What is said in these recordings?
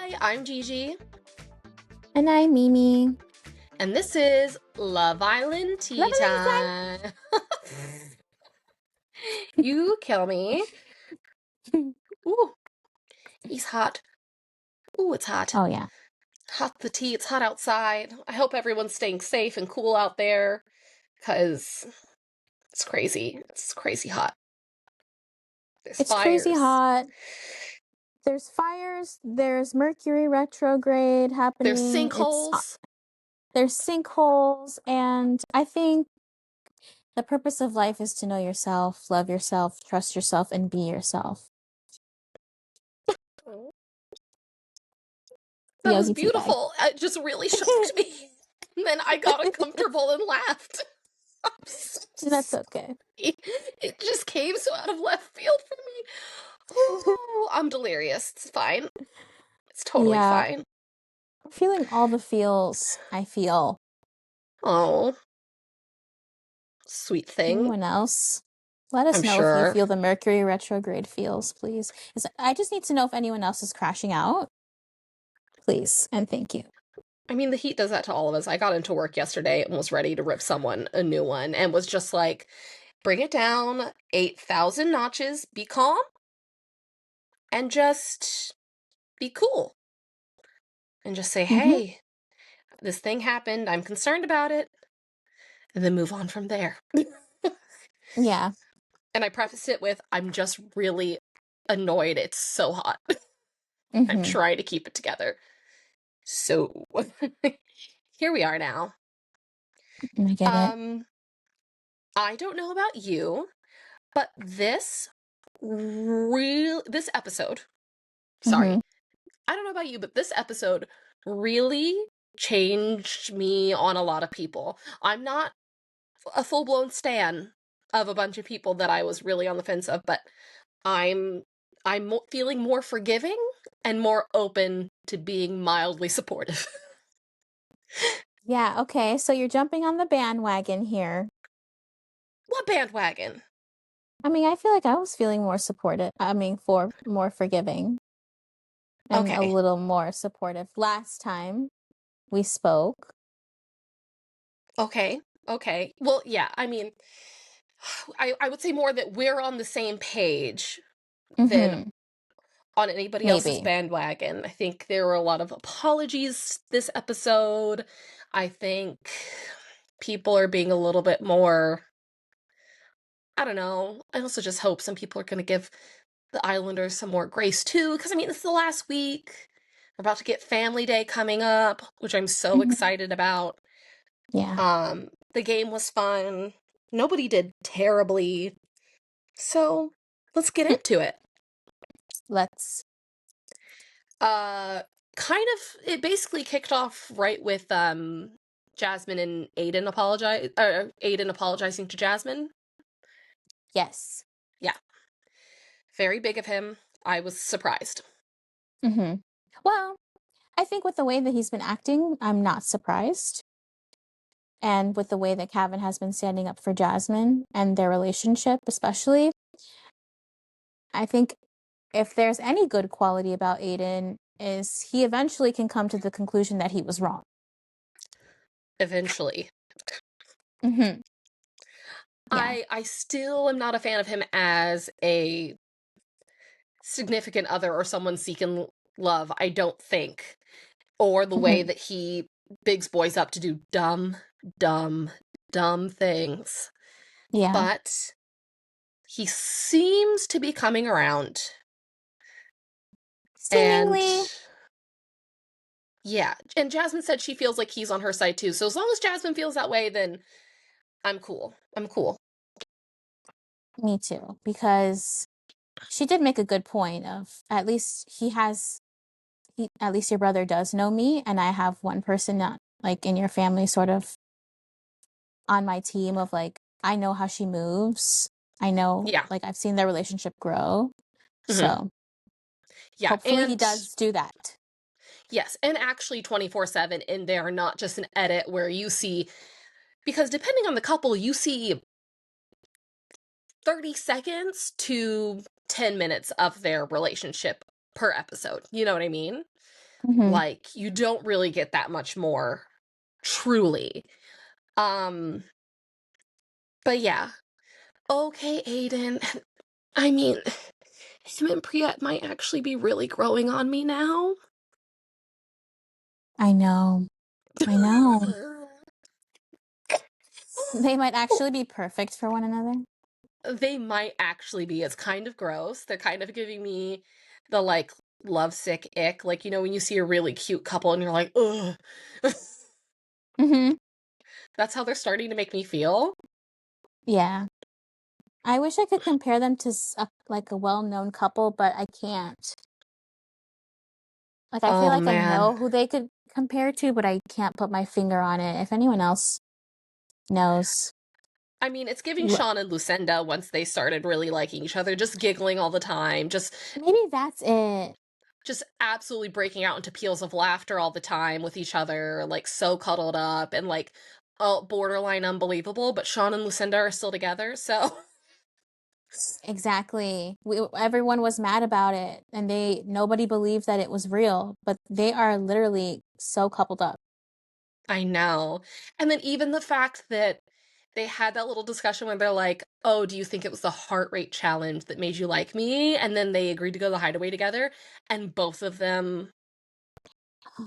Hi, I'm Gigi, And I'm Mimi. and this is Love Island Tea Love Time. You kill me. Ooh, he's hot. Ooh, it's hot. Oh, yeah. Hot the tea. It's hot outside. I hope everyone's staying safe and cool out there, because it's crazy. It's crazy hot. There's It's crazy fires. hot. There's fires. There's Mercury retrograde happening. There's sinkholes. There's sinkholes. And I think the purpose of life is to know yourself, love yourself, trust yourself, and be yourself. That was Yogi tea bag. beautiful. It just really shocked me. And then I got uncomfortable and laughed. That's okay. It just came so out of left field for me. Ooh, I'm delirious. It's fine. It's totally fine. I'm feeling all the feels I feel. Oh, sweet thing. Anyone else? Let us I'm know sure. if you feel the Mercury retrograde feels, please. I just need to know if anyone else is crashing out. Please, and thank you. I mean, the heat does that to all of us. I got into work yesterday and was ready to rip someone a new one and was just like, bring it down 8,000 notches, be calm, and just be cool. And just say, hey, this thing happened. I'm concerned about it. And then move on from there. Yeah. And I preface it with, I'm just really annoyed. It's so hot. I'm trying to keep it together. So here we are now. I get it. I don't know about you, but this episode, sorry, I don't know about you, but this episode really changed me on a lot of people. I'm not a full-blown stan of a bunch of people that I was really on the fence of, but I'm feeling more forgiving and more open to being mildly supportive. Yeah, okay, so you're jumping on the bandwagon here. What bandwagon? I mean, I feel like I was feeling more supportive. More forgiving. And a little more supportive last time we spoke. Okay. Well, yeah, I mean, I would say more that we're on the same page than on anybody else's bandwagon. I think there were a lot of apologies this episode. I think people are being a little bit more, I don't know. I also just hope some people are going to give the Islanders some more grace too, because I mean, it's the last week. We're about to get Family Day coming up, which I'm so excited about. Yeah. The game was fun. Nobody did terribly. So let's get into it. Let's. It basically kicked off right with Jasmine and Aidan apologizing to Jasmine. Yes. Yeah. Very big of him. I was surprised. Well, I think with the way that he's been acting, I'm not surprised. And with the way that Kevin has been standing up for Jasmine and their relationship, especially, I think if there's any good quality about Aidan is he eventually can come to the conclusion that he was wrong. Eventually. Yeah. I still am not a fan of him as a significant other or someone seeking love, I don't think. Or the way that he bigs boys up to do dumb things. Yeah. But he seems to be coming around. Seemingly. And yeah. And Jasmine said she feels like he's on her side too. So as long as Jasmine feels that way, then I'm cool. Me too. Because she did make a good point of at least at least your brother does know me, and I have one person not like in your family sort of on my team of like, I know how she moves. I know, like I've seen their relationship grow. So yeah, hopefully he does do that. Yes, and actually 24/7 in there, not just an edit where you see, because depending on the couple, you see 30 seconds to 10 minutes of their relationship per episode. You know what I mean? Mhm. Like, you don't really get that much more, truly. Um, but yeah. Okay, Aidan. I mean, him and Priya might actually be really growing on me now. I know. I know. They might actually be perfect for one another. They might actually be. It's kind of gross. They're kind of giving me the like lovesick ick. Like, you know, when you see a really cute couple and you're like, ugh. Mhm. That's how they're starting to make me feel. Yeah. I wish I could compare them to like a well-known couple, but I can't. Like I feel Oh like I man. know who they could compare to, but I can't put my finger on it. If anyone else knows, I mean, it's giving l- Sean and Lucinda once they started really liking each other, just giggling all the time, maybe that's it. just absolutely breaking out into peals of laughter all the time with each other, like so cuddled up and like borderline unbelievable, but Sean and Lucinda are still together, so Exactly. Everyone was mad about it, and nobody believed that it was real, but they are literally so coupled up. I know. And then even the fact that they had that little discussion where they're like, "Oh, do you think it was the heart rate challenge that made you like me?" And then they agreed to go to the hideaway together, and both of them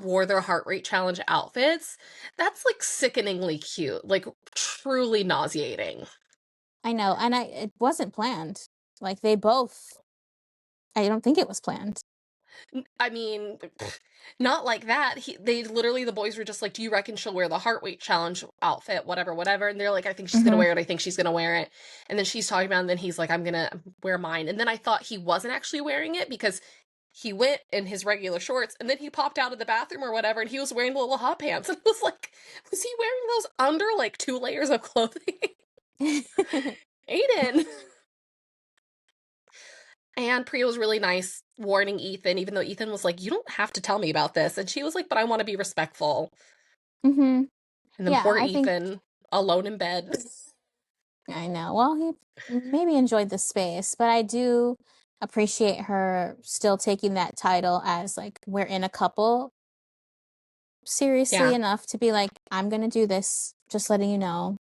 wore their heart rate challenge outfits. That's like sickeningly cute, like truly nauseating. I know, and it wasn't planned. Like they both. I don't think it was planned. I mean, not like that. They literally, the boys were just like, "Do you reckon she'll wear the heart weight challenge outfit, whatever, whatever?" And they're like, "I think she's gonna Mhm. wear it. I think she's gonna wear it." And then she's talking about, it, and then he's like, "I'm gonna wear mine." And then I thought he wasn't actually wearing it because he went in his regular shorts, and then he popped out of the bathroom or whatever, and he was wearing the little hot pants, and I was like, was he wearing those under like 2 layers of clothing? Aiden. And Priya was really nice, warning Ethan, even though Ethan was like, "You don't have to tell me about this." And she was like, "But I want to be respectful." Mhm. And then Yeah, poor I think Ethan, alone in bed. I know. Well, he maybe enjoyed the space, but I do appreciate her still taking that title as like we're in a couple seriously Yeah, enough to be like, I'm gonna do this, just letting you know.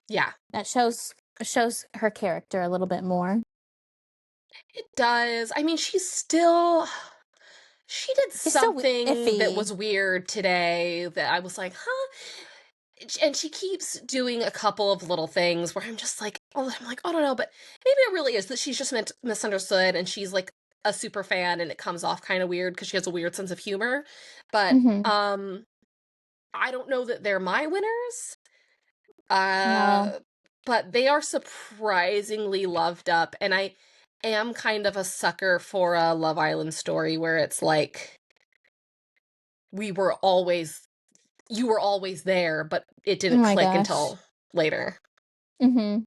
yeah, That shows her character a little bit more. it does. I mean, she did She's still something that iffy. was weird today that I was like, huh? And she keeps doing a couple of little things where I'm like, I don't know, but maybe it really is that she's just misunderstood and she's like a super fan and it comes off kind of weird because she has a weird sense of humor. But Mhm. I don't know that they're my winners. No. Uh, but they are surprisingly loved up, and I am kind of a sucker for a Love Island story where it's like we were always you were always there, but it Oh didn't my click gosh. until later. Mhm.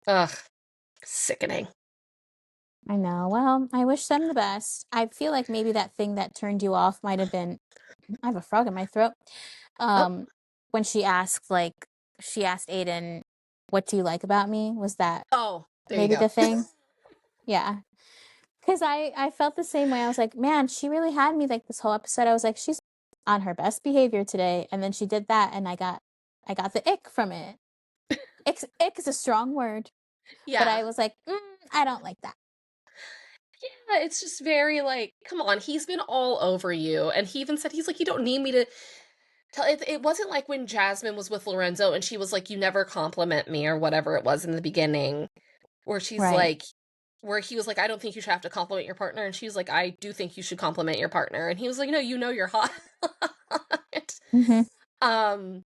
Ugh, sickening. I know. Well, I wish them the best. I feel like maybe that thing that turned you off might have been I have a frog in my throat. Oh, Um, when she asked Aiden, "What do you like about me?" Was that oh, there you maybe go. the thing? Yeah. Because I felt the same way. I was like, man, she really had me like this whole episode. I was like, she's on her best behavior today, and then she did that, and I got the ick from it. Ick is a strong word, but Yeah. I was like, I don't like that. Yeah, it's just very like, come on, he's been all over you. And he even said, he's like, you don't need me to tell it wasn't like when Jasmine was with Lorenzo and she was like, you never compliment me or whatever it was in the beginning, where she's Right. like, where he was like, I don't think you should have to compliment your partner. And she was like, I do think you should compliment your partner. And he was like, no, you know you're hot. Hmm. um,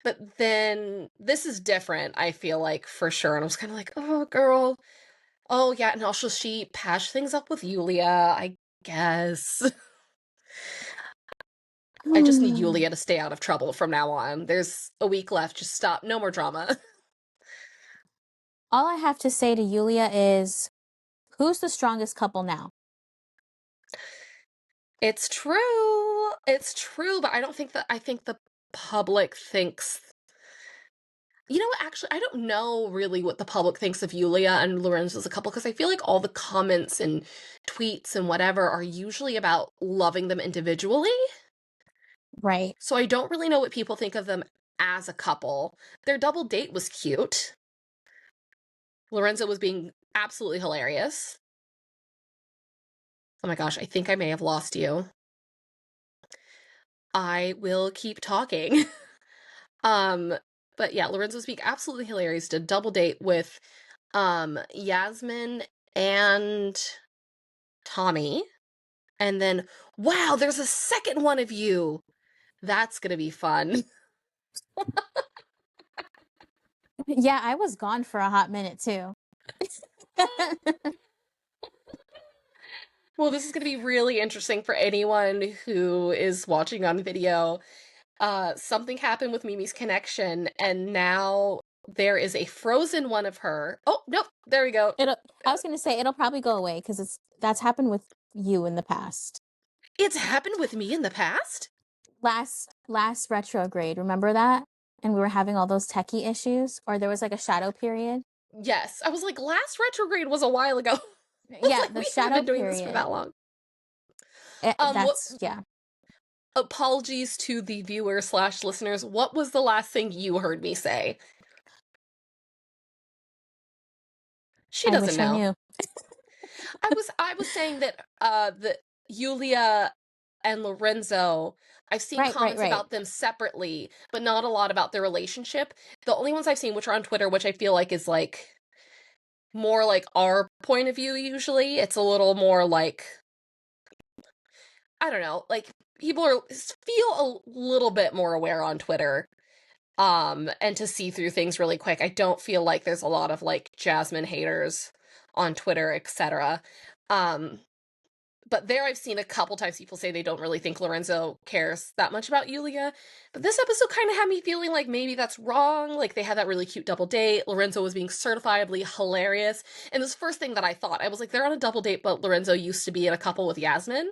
but then this is different, I feel like, for sure. And I was kind of like, oh, girl. Oh, yeah. And also, she patched things up with Yulia, I guess. I just need Yulia to stay out of trouble from now on. There's a week left. Just stop. No more drama. All I have to say to Yulia is, who's the strongest couple now? It's true. It's true, but I don't think I think the public thinks You know what? Actually, I don't know really what the public thinks of Yulia and Lorenzo as a couple because I feel like all the comments and tweets and whatever are usually about loving them individually. Right. So I don't really know what people think of them as a couple. Their double date was cute. Lorenzo was being absolutely hilarious. Oh my gosh, I think I may have lost you. I will keep talking. um, but yeah, Lorenzo's being absolutely hilarious. Did a double date with Yasmin and Tommy. And then, wow, there's a second one of you. That's gonna be fun. Yeah, I was gone for a hot minute too. Well, this is gonna be really interesting for anyone who is watching on video. Something happened with Mimi's connection, and now there is a frozen one of her. Oh, nope, there we go. I was gonna say it'll probably go away because that's happened with you in the past. It's happened with me in the past? Last retrograde, remember that? And we were having all those techie issues, or there was like a shadow period. Yes. I was like, last retrograde was a while ago. I was Yeah, like, the we haven't shadow been doing this for period. that long. What That's yeah. apologies to the viewers slash listeners. What was the last thing you heard me say? She I doesn't wish I know. knew. I was saying that the Yulia and Lorenzo, I've seen Right, right, comments right. about them separately, but not a lot about their relationship. The only ones I've seen which are on Twitter, which I feel like is like more like our point of view usually. It's a little more like I don't know, like people are feel a little bit more aware on Twitter and to see through things really quick. I don't feel like there's a lot of like Jasmine haters on Twitter, etc. Um but there I've seen a couple times people say they don't really think Lorenzo cares that much about Yulia. But this episode kind of had me feeling like maybe that's wrong. Like they had that really cute double date. Lorenzo was being certifiably hilarious. And this first thing that I thought, I was like, they're on a double date, but Lorenzo used to be in a couple with Yasmin.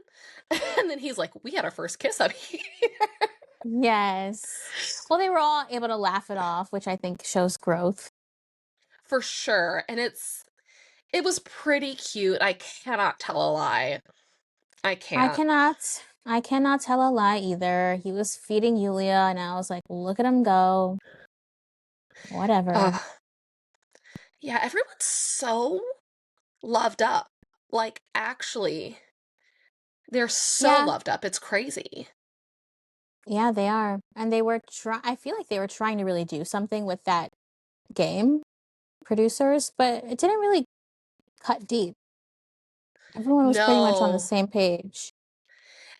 And then he's like, we had our first kiss up here. Yes. Well, they were all able to laugh it off, which I think shows growth. For sure. And it was pretty cute. I cannot tell a lie. I I can't. cannot I cannot tell a lie either. He was feeding Yulia and I was like, look at him go. Whatever. Yeah, everyone's so loved up. Like, actually, they're so Yeah. loved up. It's crazy. Yeah, they are. And I feel like they were trying to really do something with that game, producers, but it didn't really cut deep. Everyone was pretty much on the No. same page.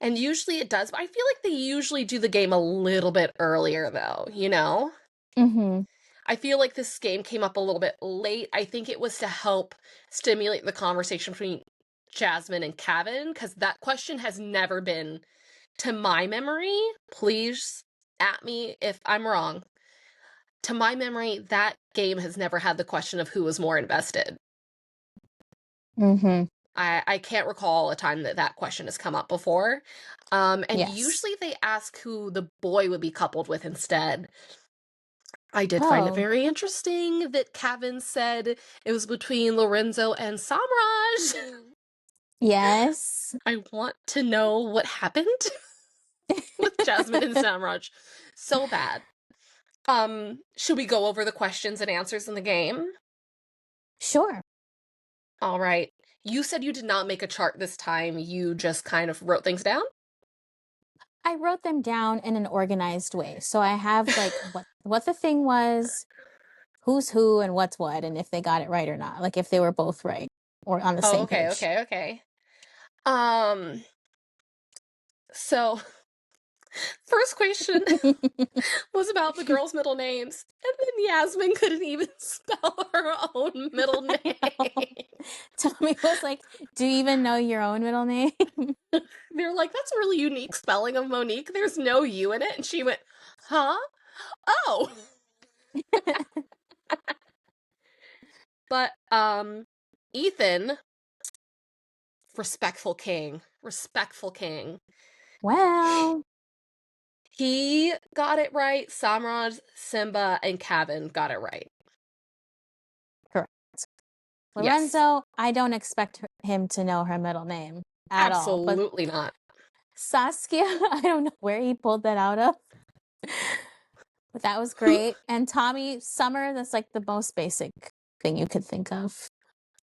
And usually it does, but I feel like they usually do the game a little bit earlier, though, you know? Mhm. I feel like this game came up a little bit late. I think it was to help stimulate the conversation between Jasmine and Kevin, because that question has never been, to my memory, please at me if I'm wrong. To my memory, that game has never had the question of who was more invested. Mhm. I can't recall a time that that question has come up before. And Yes. usually they ask who the boy would be coupled with instead. I did find it Oh, very interesting that Kevin said it was between Lorenzo and Samraj. yes. I want to know what happened with Jasmine and Samraj so bad. Should we go over the questions and answers in the game? Sure. All right. You said you did not make a chart this time. You just kind of wrote things down? I wrote them down in an organized way. So I have like what the thing was, who's who and what's what, and if they got it right or not. Like if they were both right or on the Oh, same okay, page. okay, okay. Um, so first question was about the girls' middle names, and then Yasmin couldn't even spell her own middle I know. name. Tommy was like, "Do you even know your own middle name?" They're like, that's a really unique spelling of Monique. There's no U in it. And she went, huh? Oh. But Ethan, respectful king. Respectful king. Well, He got it right. Samraj, Simba, and Kevin got it right. Correct. Yes. Lorenzo, I don't expect him to know her middle name at all. But Absolutely not. Saskia, I don't know where he pulled that out of. But that was Who? great. And Tommy Summer, that's like the most basic thing you could think of.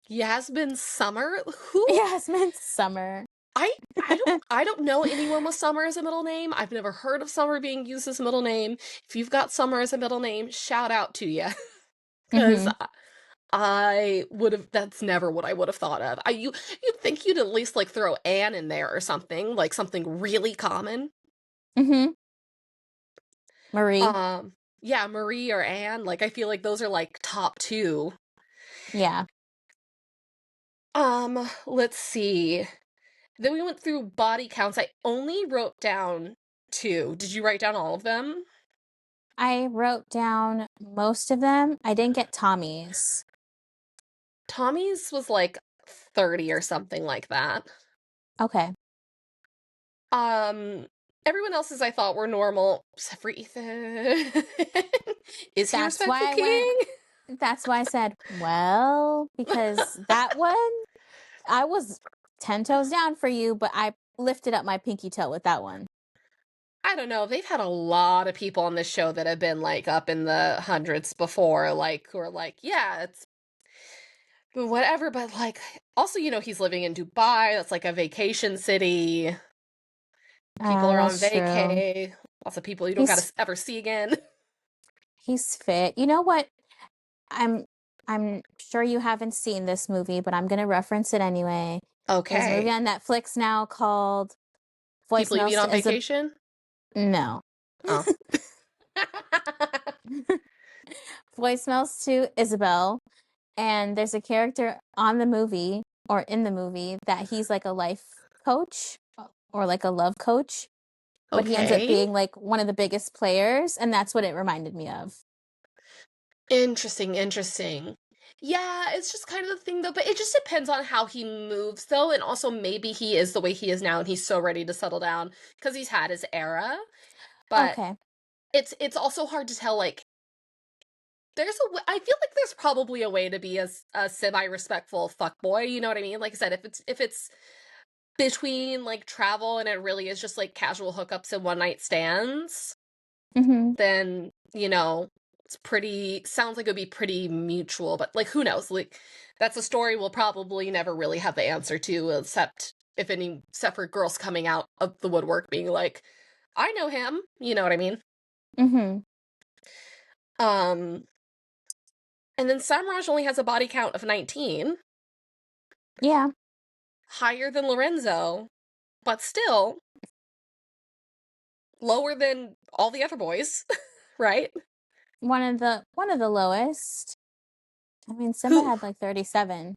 Yasmin Summer? Who? Yasmin Summer. I don't know anyone with Summer as a middle name. I've never heard of Summer being used as a middle name. If you've got Summer as a middle name, shout out to you. Because Mm-hmm. I would have, that's never what I would have thought of. You'd think you'd at least like throw Anne in there or something, like something really common. Mm-hmm. Marie. Um, yeah, Marie or Anne, like I feel like those are like top two. Yeah. Let's see. Then we went through body counts. I only wrote down two. Did you write down all of them? I wrote down most of them. I didn't get Tommy's. Tommy's was like 30 or something like that. Okay. Um, Everyone else's I thought were normal, except for Ethan. Is he That's respectful why I went, king? that's why I said, well, because that one, I was 10 toes down for you, but I lifted up my pinky toe with that one. I don't know. They've had a lot of people on this show that have been like up in the hundreds before, like who are like, yeah, it's whatever, but like also, he's living in Dubai. That's like a vacation city. People are on That's true. vacay. Lots of people you don't gotta He's ever see again. he's fit. You know what? I'm I'm sure you haven't seen this movie, but I'm gonna reference it anyway. There's a movie Okay. on Netflix now called People you meet Voicemails on to Isabel. vacation? No. Oh. Voicemails to Isabel. And there's a character on the movie or in the movie that he's like a life coach or like a love coach, but he ends up Okay. being like one of the biggest players, and that's what it reminded me of. Interesting, interesting. Yeah, it's just kind of the thing though, but it just depends on how he moves though, and also maybe he is the way he is now and he's so ready to settle down because he's had his era. But Okay. it's also hard to tell like I feel like there's probably a way to be a semi-respectful fuckboy, you know what I mean? Like I said, if it's between like travel and it really is just like casual hookups and one night stands, Mm-hmm. then, it's pretty, sounds like it would be pretty mutual, but like who knows? Like that's a story we'll probably never really have the answer to, except for girls coming out of the woodwork being like, I know him, you know what I mean? Mm-hmm. Um, and then Samraj only has a body count of 19, Yeah. higher than Lorenzo, but still lower than all the other boys, right? One of the lowest. I mean, Simba Who, had like 37.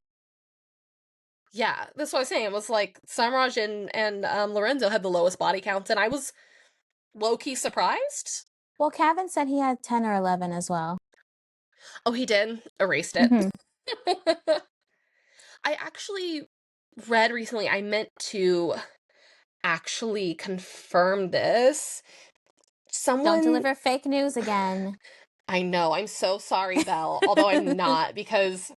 yeah, that's what I was saying. It was like Samraj and Lorenzo had the lowest body counts, and I was low key surprised. Well, Kevin said he had 10 or 11 as well. Oh, he did. Erased it. Mm-hmm. I actually read recently, I meant to actually confirm this. Don't Someone, deliver fake news again. I know, I'm so sorry, Belle, although I'm not, because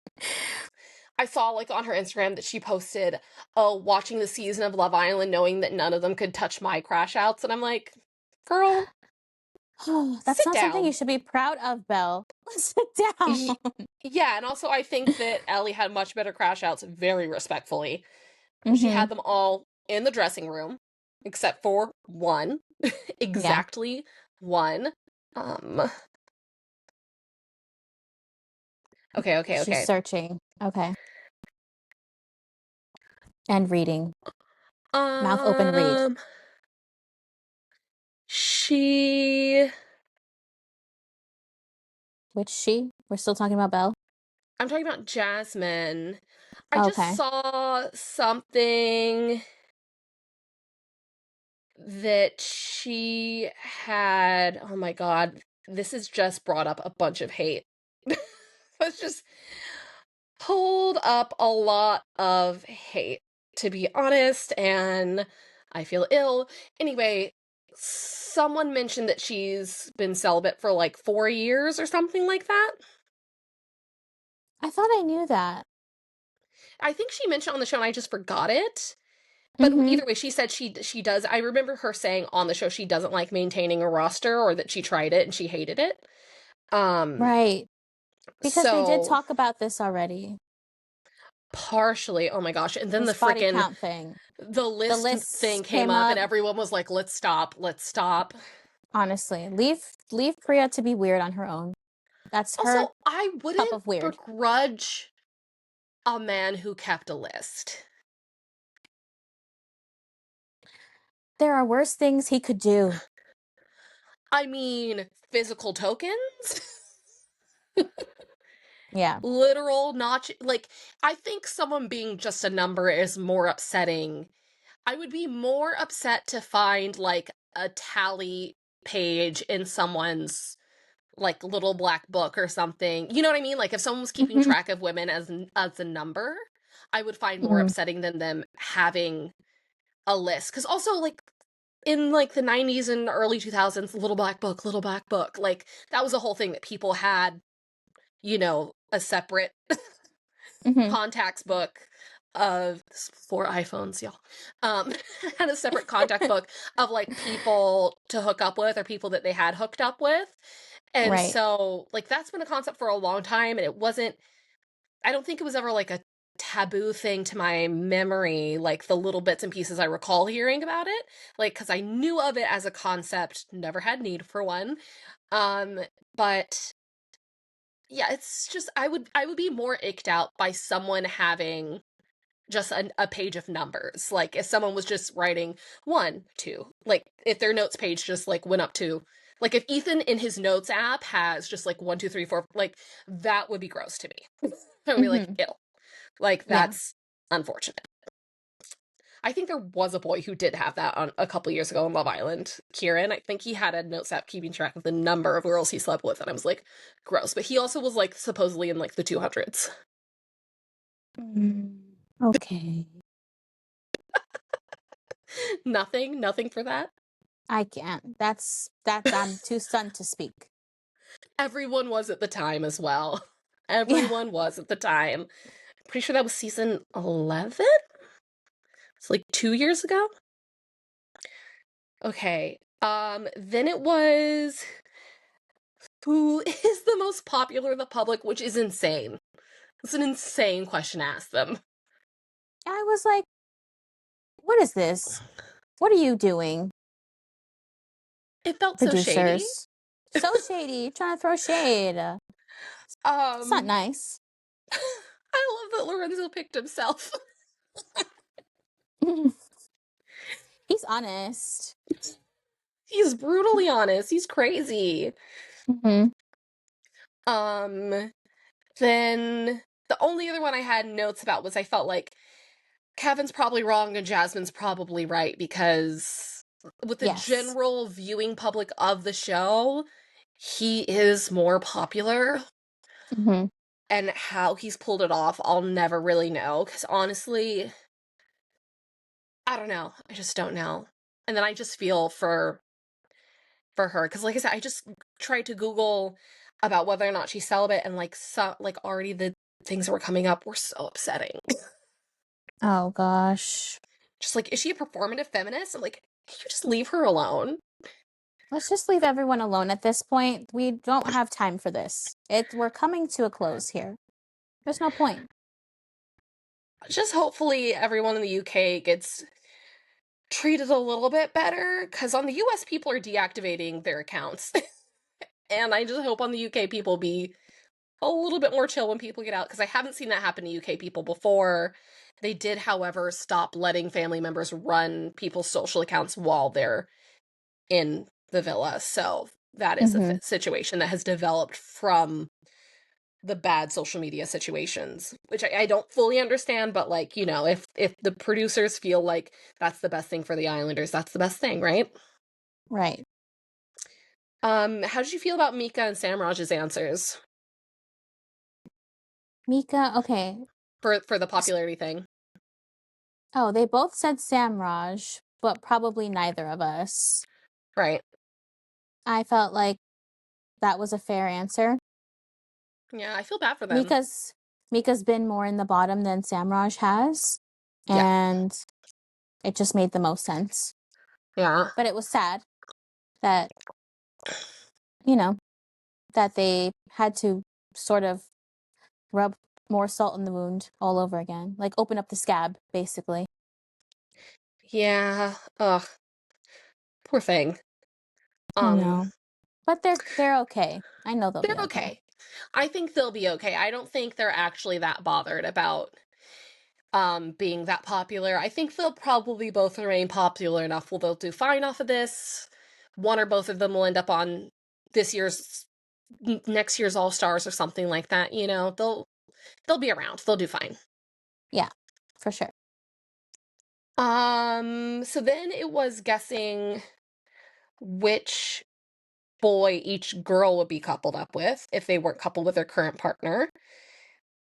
I saw like on her Instagram that she posted, oh, watching the season of Love Island, knowing that none of them could touch my crash outs. And I'm like, girl, Oh, that's sit not something you down. should be proud of, Belle. Sit down. Yeah, and also I think that Ellie had much better crash outs, very respectfully. She Mm-hmm. had them all in the dressing room, except for one. Yeah. Exactly one. Um, okay, okay, She's okay. searching. Okay. And reading. Mouth open, read. Um, she. Which she? We're still talking about Belle? I'm talking about Jasmine. I just Okay. saw something that she had. Oh my god, this has just brought up a bunch of hate. Let's just pulled up a lot of hate, to be honest, and I feel ill. Anyway, Someone mentioned that she's been celibate for like 4 years or something like that. I thought I knew that. I think she mentioned on the show and I just forgot it. But Mm-hmm. either way, she said she does. I remember her saying on the show she doesn't like maintaining a roster, or that she tried it and she hated it. Um, Right. Because they did so talk about this already. partially, oh my gosh. And then the This body freaking count thing. the The list thing list came came up and up. everyone was like, let's stop, let's stop. Honestly, leave Priya to be weird on her own. That's her Also, I cup wouldn't of weird. begrudge a man who kept a list. There are worse things he could do. I mean, physical tokens? Yeah. Literal, not like, I think someone being just a number is more upsetting. I would be more upset to find like a tally page in someone's like little black book or something. You know what I mean? Like if someone was keeping Mm-hmm. track of women as a number, I would find more Mm-hmm. upsetting than them having a list. Because also like in like the 90s and early 2000s, little black book, like that was a whole thing that people had, a separate Mm-hmm. contacts book of for iPhones, y'all. Um, had a separate contact book of like people to hook up with or people that they had hooked up with. And Right. so like that's been a concept for a long time and I don't think it was ever like a taboo thing to my memory, like the little bits and pieces I recall hearing about it, like because I knew of it as a concept, never had need for one. Um, but yeah, it's just I would be more icked out by someone having just a page of numbers. Like if someone was just writing 1, 2, like if their notes page just like went up to, like if Ethan in his notes app has just like 1, 2, 3, 4, like that would be gross to me. I would be like, Mm-hmm. ew. Like Yeah. that's unfortunate. I think there was a boy who did have that on a couple years ago on Love Island. Kieran, I think he had a notes app keeping track of the number of girls he slept with, and I was like, gross. But he also was like supposedly in like the 200s. Okay. Nothing for that. I can't. That's I'm too stunned to speak. Everyone was at the time as well. Yeah. Everyone was at the time. Pretty sure that was season 11? It's like 2 years ago? Okay. Then it was who is the most popular in the public, which is insane. It's an insane question to ask them. I was like, what is this? What are you doing, It felt so shady. producers? So shady. You're trying to throw shade. It's not Um, nice. I love that Lorenzo picked himself. He's honest. He's brutally honest. He's crazy. Mm-hmm. Um, then the only other one I had notes about was I felt like Kevin's probably wrong and Jasmine's probably right because with the Yes. general viewing public of the show, he is more popular. Mm-hmm. And how he's pulled it off, I'll never really know. Because honestly, I don't know. I just don't know. And then I just feel for her because, like I said, I just tried to Google about whether or not she's celibate, and like already the things that were coming up were so upsetting. Oh gosh. Just like, is she a performative feminist? I'm like, can you just leave her alone? Let's just leave everyone alone at this point. We don't have time for this. We're coming to a close here. There's no point. Just hopefully everyone in the UK gets treated a little bit better because on the US people are deactivating their accounts. And I just hope on the UK people be a little bit more chill when people get out because I haven't seen that happen to UK people before. They did, however, stop letting family members run people's social accounts while they're in the villa. So that is a Mm-hmm. situation that has developed from the bad social media situations, which I don't fully understand, but like, if the producers feel like that's the best thing for the Islanders, that's the best thing, right? Right. How did you feel about Mika and Samraj's answers Mika, okay. for the popularity thing? Oh, they both said Samraj, but probably neither of us. Right. I felt like that was a fair answer. Yeah, I feel bad for them. Mika's been more in the bottom than Samraj has, Yeah. and it just made the most sense. Yeah. But it was sad that, you know, that they had to sort of rub more salt in the wound all over again. Like open up the scab, basically. Yeah. Ugh. Poor thing. I Um, know. But they're okay. I know they'll they're be okay. okay. I think they'll be okay. I don't think they're actually that bothered about being that popular. I think they'll probably both remain popular enough where they'll do fine off of this. One or both of them will end up on this year's next year's All Stars or something like that, you know. They'll be around. They'll do fine. Yeah, for sure. So then it was guessing which boy each girl would be coupled up with if they weren't coupled with their current partner.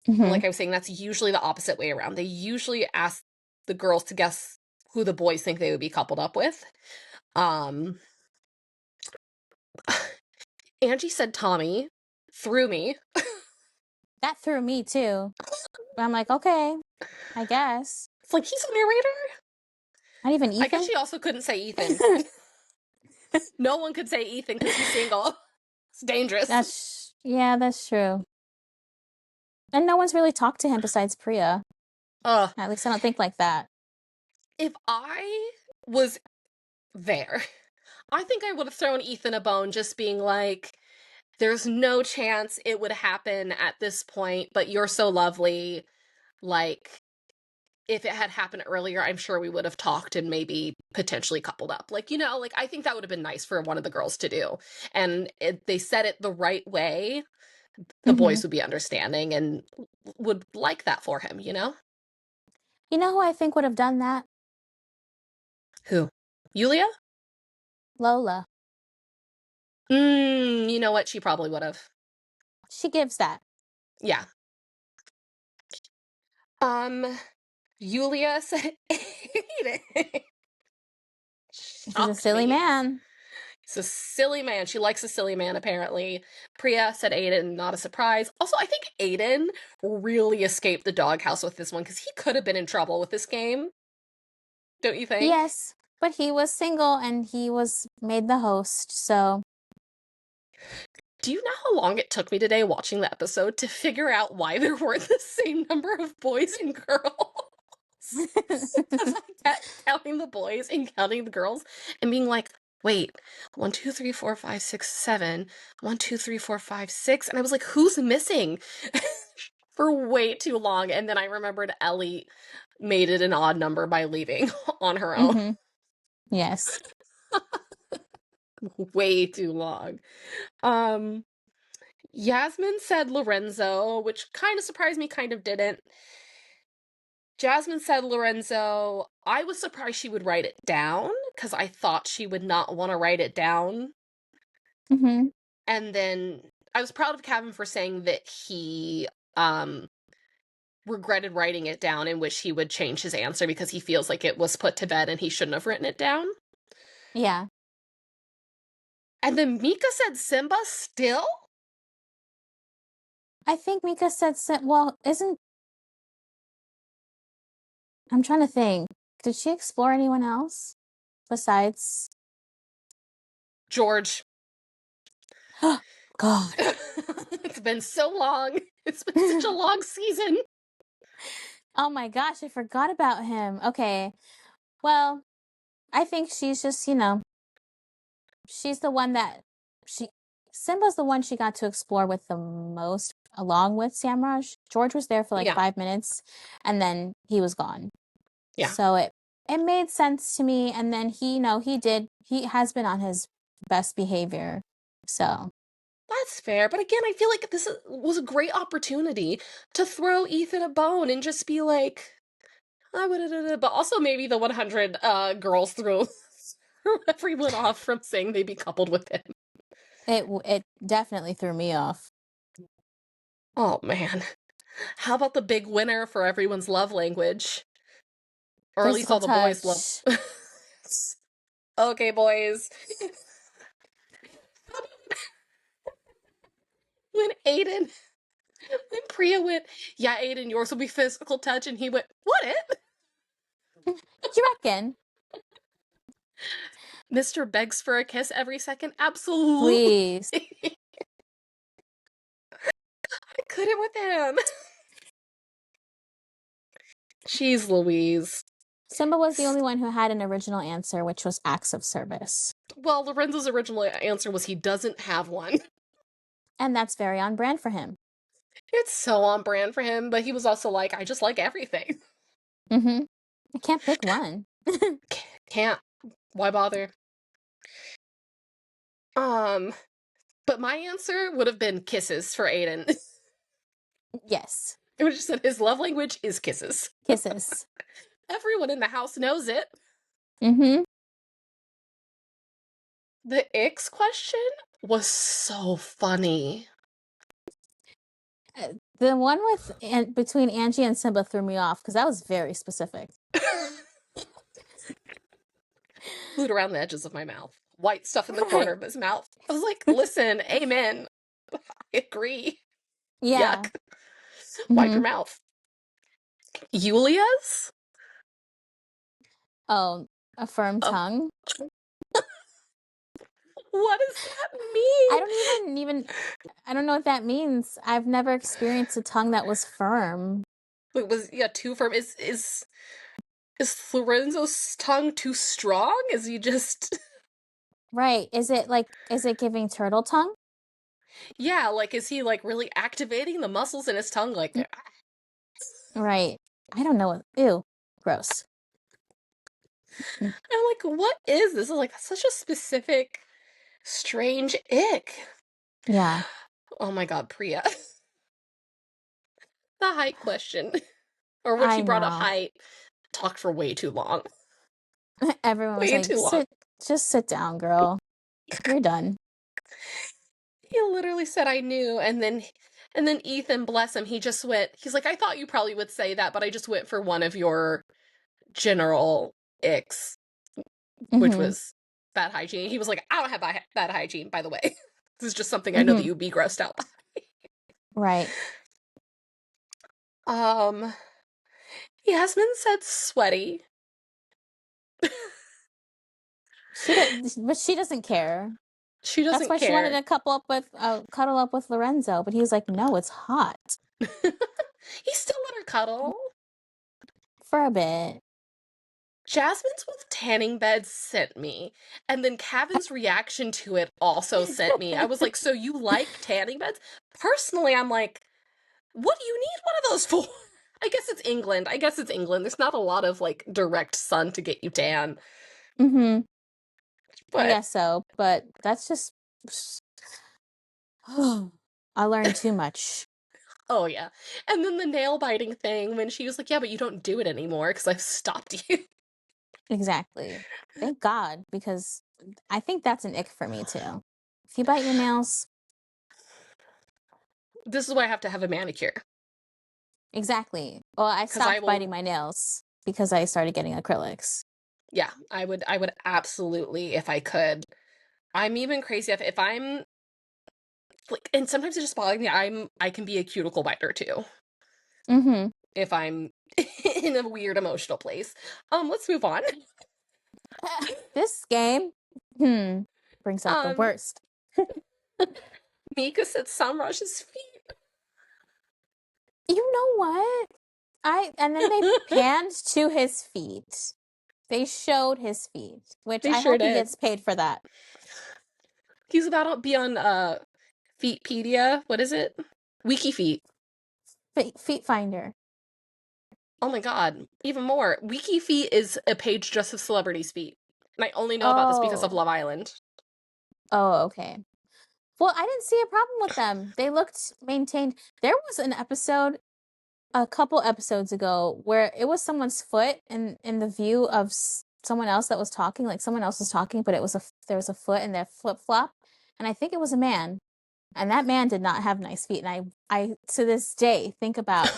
And Hmm. like I was saying, that's usually the opposite way around. They usually ask the girls to guess who the boys think they would be coupled up with. Um, Angie said Tommy, threw me. That threw me too. But I'm like, okay, I guess. It's like he's a narrator. Not even I guess Ethan? she also couldn't say Ethan. No one could say Ethan because he's single. It's dangerous. That's true. And no one's really talked to him besides Priya. Uh, At least I don't think like that. if I was there, I think I would have thrown Ethan a bone just being like, there's no chance it would happen at this point, but you're so lovely. Like, if it had happened earlier, I'm sure we would have talked and maybe potentially coupled up. Like, you know, like I think that would have been nice for one of the girls to do. And they said it the right way, the Hmm. boys would be understanding and would like that for him, you know? You know who I think would have done that? Who? Yulia? Lola. You know what? She probably would have. She gives that. Yeah. Um, Yulia said Aiden. He's a Shocked silly me. man. He's a silly man. She likes a silly man, apparently. Priya said Aiden, not a surprise. Also, I think Aiden really escaped the doghouse with this one because he could have been in trouble with this game. Don't you think? Yes, but he was single and he was made the host, so Do you know how long it took me today watching the episode to figure out why there weren't the same number of boys and girls? Because I kept counting the boys and counting the girls and being like, wait, 1, 2, 3, 4, 5, 6, 7. 1, 2, 3, 4, 5, 6. And I was like, who's missing? For way too long. And then I remembered Ellie made it an odd number by leaving on her own. mhm. Yes. Way too long. Um, Yasmin said Lorenzo, which kind of surprised me, kind of didn't. Jasmine said Lorenzo. I was surprised she would write it down because I thought she would not want to write it down. Mhm. And then I was proud of Kevin for saying that he regretted writing it down and wish he would change his answer because he feels like it was put to bed and he shouldn't have written it down. Yeah. And then Mika said Simba still? I think Mika said well, isn't I'm trying to think. Did she explore anyone else besides George. God. It's been so long. It's been such a long season. Oh my gosh, I forgot about him. Okay. Well, I think she's just, she's the one that she Simba's the one she got to explore with the most, along with Samraj. George was there for like Yeah. 5 minutes and then he was gone. Yeah. So it made sense to me. And then he has been on his best behavior. So That's fair. But again, I feel like was a great opportunity to throw Ethan a bone and just be like, I would, but also maybe the 100 girls threw everyone off from saying they'd be coupled with him. it definitely threw me off. Oh man. How about the big winner for everyone's love language? Or at least Physical all the boys love. touch. Okay, boys. When Aidan, when Priya went, yeah, Aidan, yours will be physical touch, and he went, what it? You reckon? Mr. begs for a kiss every second? Absolutely. Please. I couldn't with him. Jeez Louise. Simba was the only one who had an original answer, which was acts of service. Well, Lorenzo's original answer was he doesn't have one. And that's very on brand for him. It's so on brand for him, but he was also like, I just like everything. Mm-hmm. I can't pick one. Can't. Why bother? But my answer would have been kisses for Aidan. Yes. It would have said his love language is kisses. Kisses. Everyone in the house knows it. Mm-hmm. The Ix question was so funny. The one between Angie and Simba threw me off because that was very specific. Glued around the edges of my mouth. White stuff in the corner of his mouth. I was like, listen, amen. I agree. Yeah. Yuck. Wipe your mouth. Yulia's? Oh, a firm tongue? What does that mean? I don't know what that means. I've never experienced a tongue that was firm. It was, too firm. Is Lorenzo's tongue too strong? Is he just... Right. Is it giving turtle tongue? Yeah, like, is he, like, really activating the muscles in his tongue? Like, Right. I don't know. Ew. Gross. I'm like, what is this? It's like such a specific, strange ick. Yeah. Oh my god, Priya. The height question. Or when she brought up height, talked for way too long. Everyone was Way like, too long. just sit down, girl. You're done. He literally said I knew, and then Ethan, bless him, he's like, I thought you probably would say that, but I just went for one of your general icks, which was bad hygiene. He was like, I don't have bad hygiene, by the way. This is just something I know that you'd be grossed out by. Right. Yasmin said sweaty. But she doesn't care. She doesn't That's why care. she wanted to cuddle up with Lorenzo, but he was like, no, it's hot. He still let her cuddle. For a bit. Jasmine's with tanning beds sent me, and then Kevin's reaction to it also sent me. I was like, so you like tanning beds? Personally, I'm like, what do you need one of those for? I guess it's England. There's not a lot of, like, direct sun to get you tan. Mm-hmm. But, I guess so, but that's just... I learned too much. Oh, yeah. And then the nail biting thing, when she was like, yeah, but you don't do it anymore because I've stopped you. Exactly. Thank God, because I think that's an ick for me, too. If you bite your nails... This is why I have to have a manicure. Exactly. Well, I stopped biting my nails because I started getting acrylics. Yeah, I would absolutely, if I could. I'm even crazy if I'm like, and sometimes it just bothers me. I can be a cuticle biter too. Mm-hmm. If I'm in a weird emotional place. Let's move on. This game brings out the worst. Mika said Samraj's feet. You know what? And then they panned to his feet. They showed his feet, which I hope he gets paid for that. He's about to be on Feetpedia. What is it? WikiFeet. Feet Finder. Oh my god, even more. WikiFeet is a page just of celebrities' feet. And I only know about this because of Love Island. Oh, okay. Well, I didn't see a problem with them. They looked maintained. There was an episode a couple episodes ago where it was someone's foot in the view of someone else that was talking, like someone else was talking, but there was a foot in their flip-flop, and I think it was a man, and that man did not have nice feet, and I to this day think about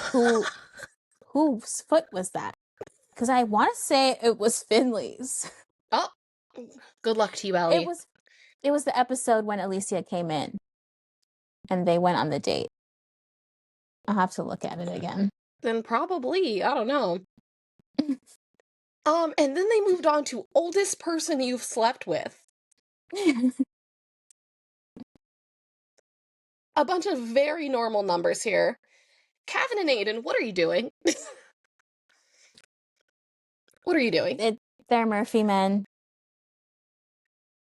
whose foot was that, because I want to say it was Finley's. Oh, Good luck to you, It Ellie. was it was the episode when Alicia came in and they went on the date. I'll have to look at it again. Then probably, I don't know. And then they moved on to oldest person you've slept with. A bunch of very normal numbers here. Kevin and Aidan, what are you doing? What are you doing? They're Murphy men.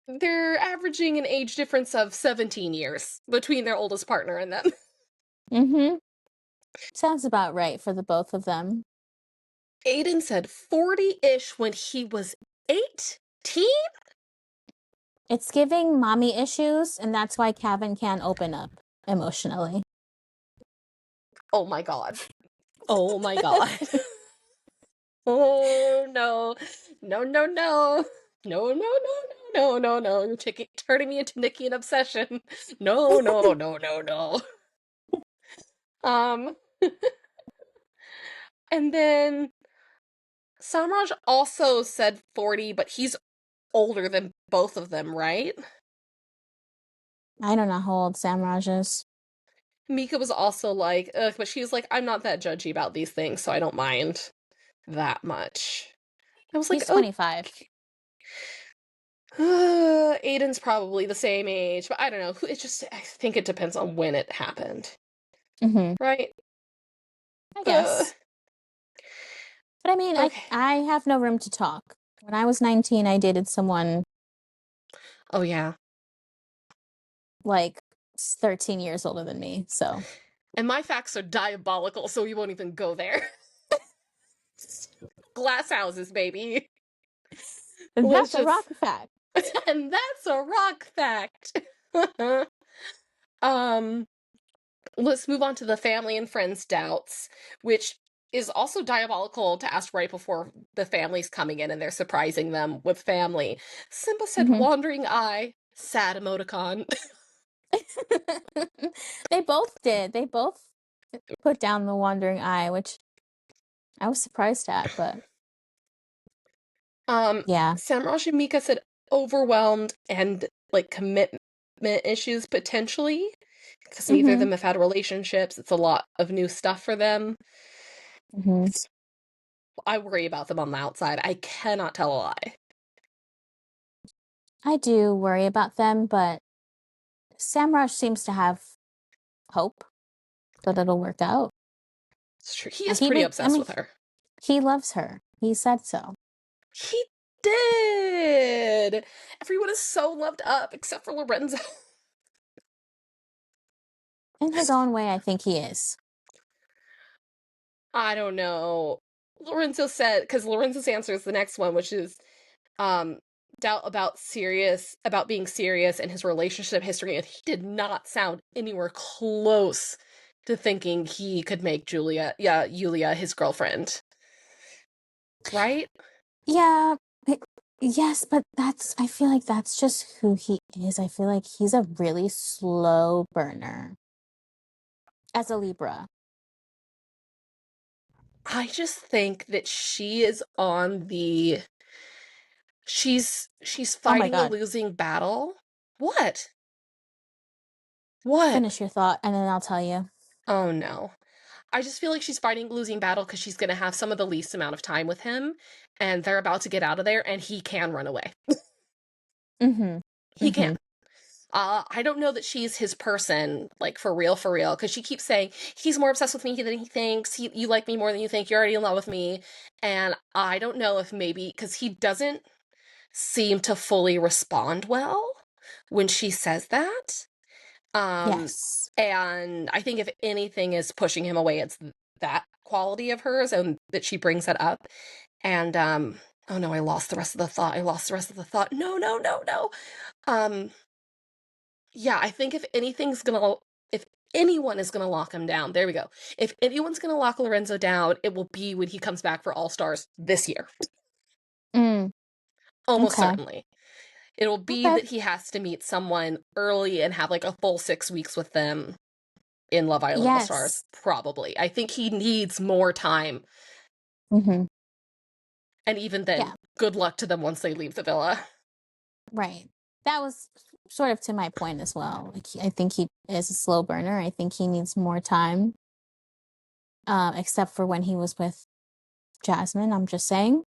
They're averaging an age difference of 17 years between their oldest partner and them. Mm-hmm. Sounds about right for the both of them. Aidan said 40-ish when he was 18? It's giving mommy issues, and that's why Kevin can't open up emotionally. Oh my god. Oh my god. Oh no. No, no, no. No, no, no, no, no, no, no. You're turning me into Nikki and Obsession. No, no, no, no, no. Um, and then Samraj also said 40, but he's older than both of them, right? I don't know how old Samraj is. Mika was also like, ugh, but she was like, I'm not that judgy about these things, so I don't mind that much. I was like, He's oh, 25. Aiden's probably the same age, but I don't know. It just, I think it depends on when it happened, Mm-hmm. right? I Uh, guess. But I mean, okay. I have no room to talk. When I was 19, I dated someone Oh, yeah. like 13 years older than me, so. And my facts are diabolical, so we won't even go there. Glass houses, baby. Let's That's a just, rock fact. and that's a rock fact. um, let's move on to the family and friends doubts, which is also diabolical to ask right before the family's coming in and they're surprising them with family. Simba said Mm-hmm. wandering eye, sad emoticon. They both did. They both put down the wandering eye, which I was surprised at, but yeah. Samraj and Mika said overwhelmed and like commitment issues potentially because neither of Mm-hmm. them have had relationships. It's a lot of new stuff for them. Mm-hmm. I worry about them on the outside. I cannot tell a lie. I do worry about them, but Samraj seems to have hope that it'll work out. It's true. He is pretty obsessed with her. He loves her. He said so. He did. Everyone is so loved up except for Lorenzo. In his own way, I think he is. I don't know. Lorenzo said, because Lorenzo's answer is the next one, which is doubt about being serious in his relationship history, and he did not sound anywhere close to thinking he could make Yulia his girlfriend. Right? Yeah. Yes, but I feel like that's just who he is. I feel like he's a really slow burner as a Libra. I just think that she is on the she's Oh my fighting a God. losing battle. What? What? Finish your thought and then I'll tell you. Oh no. I just feel like she's fighting a losing battle because she's going to have some of the least amount of time with him, and they're about to get out of there, and he can run away. Mm-hmm. He Mm-hmm. can. I don't know that she's his person, like for real, because she keeps saying he's more obsessed with me than he thinks. You like me more than you think. You're already in love with me, and I don't know if maybe because he doesn't seem to fully respond well when she says that. Yes. And I think if anything is pushing him away, it's that quality of hers and that she brings that up. And oh no, I lost the rest of the thought. No, no, no, no. Yeah, I think if anyone is gonna lock him down, there we go. If anyone's gonna lock Lorenzo down, it will be when he comes back for All Stars this year. Mm. Almost Okay. certainly. It'll be Okay. that he has to meet someone early and have like a full 6 weeks with them in Love Island All Stars. Yes. Probably. I think he needs more time. Mm-hmm. And even then, Yeah. good luck to them once they leave the villa. Right. That was sort of to my point as well. Like, I think he is a slow burner. I think he needs more time, except for when he was with Jasmine. I'm just saying.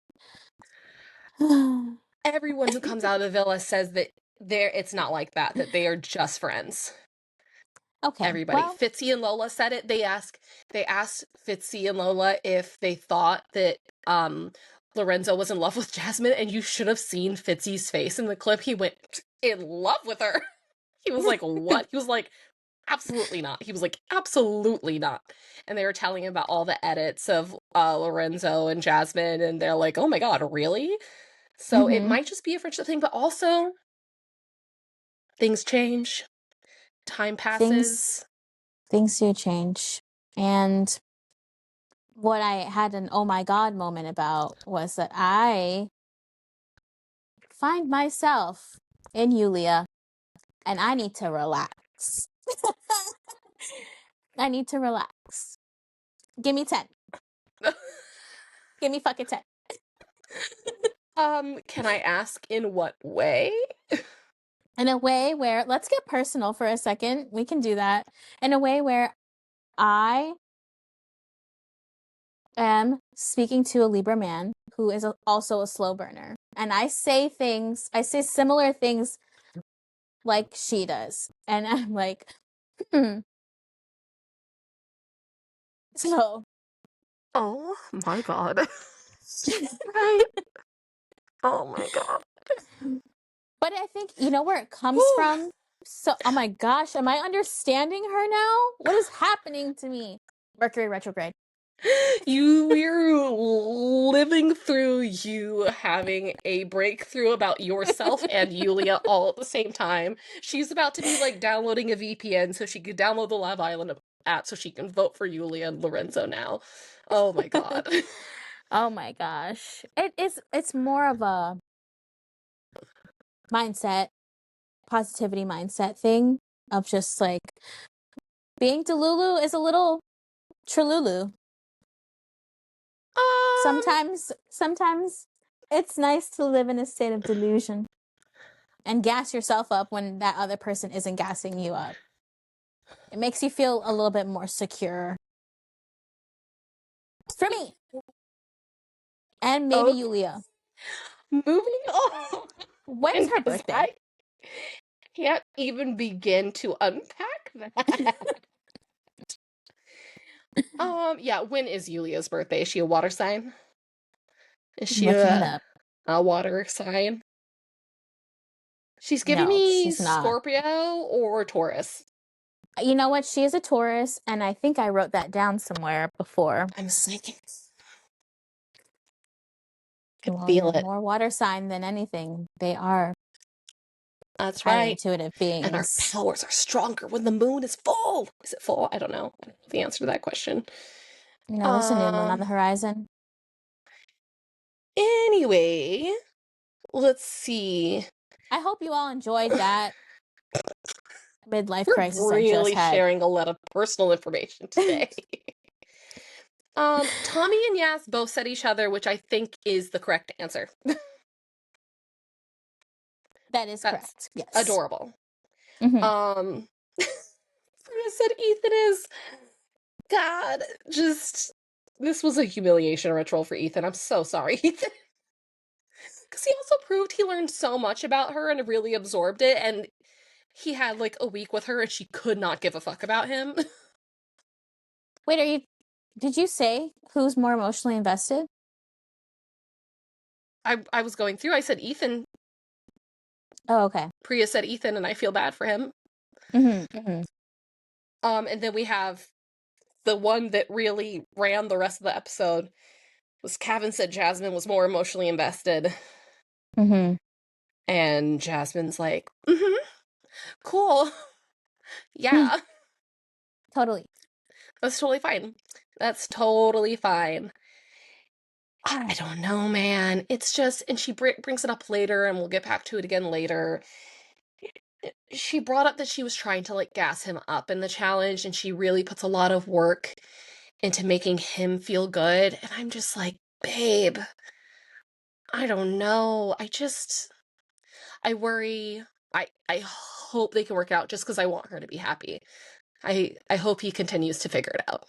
Everyone who comes out of the villa says that it's not like that, that they are just friends. Okay, Everybody. well, Fitzy and Lola said it. They asked Fitzy and Lola if they thought that Lorenzo was in love with Jasmine, and you should have seen Fitzy's face in the clip. He went in love with her. He was like, what? He was like, absolutely not. He was like, absolutely not. And they were telling him about all the edits of Lorenzo and Jasmine, and they're like, oh my god, really? So it might just be a friendship thing, but also things change, time things passes. things do change. And what I had an oh my god moment about was that I find myself in Yulia and I need to relax. I need to relax. Give me 10. Give me fucking 10. Can I ask in what way? In a way where, let's get personal for a second. We can do that. In a way where I am speaking to a Libra man who is also a slow burner. And I say similar things like she does. And I'm like, So. Oh my god. Right? Oh my god. But I think, you know where it comes from? So, oh my gosh, am I understanding her now? What is happening to me? Mercury retrograde. We're living through you having a breakthrough about yourself and Yulia all at the same time. She's about to be like downloading a VPN so she could download the Love Island app so she can vote for Yulia and Lorenzo now. Oh my god. Oh my gosh. It's more of a mindset, positivity mindset thing of just like being Delulu is a little Trululu. Sometimes it's nice to live in a state of delusion and gas yourself up when that other person isn't gassing you up. It makes you feel a little bit more secure. For me. And maybe Yulia. Moving on. When's her birthday? I can't even begin to unpack that. Yeah, when is Yulia's birthday? Is she a water sign? Is I'm she looking it up. a water sign? She's giving No, me she's not. Scorpio or Taurus. You know what? She is a Taurus, and I think I wrote that down somewhere before. I'm psychic. Could Well, feel you're it. more water sign than anything. They are That's highly right. intuitive And our beings. powers are stronger when the moon is full. Is it full? I don't know. I don't know the answer to that question. You know, there's a new moon on the horizon. Anyway, let's see. I hope you all enjoyed that midlife We're crisis I just really had. sharing a lot of personal information today. Tommy and Yas both said each other, which I think is the correct answer. That is correct. Yes. Adorable. Mm-hmm. Priya said Ethan is God. Just this was a humiliation ritual for Ethan. I'm so sorry, Ethan. Because he also proved he learned so much about her and really absorbed it, and he had like a week with her and she could not give a fuck about him. Wait, did you say who's more emotionally invested? I was going through, I said Ethan. Oh, okay. Priya said Ethan, and I feel bad for him. Mm-hmm. Mm-hmm. And then we have the one that really ran the rest of the episode was Cavan said Jasmine was more emotionally invested. Mm-hmm. And Jasmine's like, cool. Yeah. Totally. That's totally fine. That's totally fine. I don't know, man. It's just, and she brings it up later, and we'll get back to it again later. She brought up that she was trying to like gas him up in the challenge, and she really puts a lot of work into making him feel good. And I'm just like, babe, I don't know. I worry. I hope they can work it out just because I want her to be happy. I hope he continues to figure it out.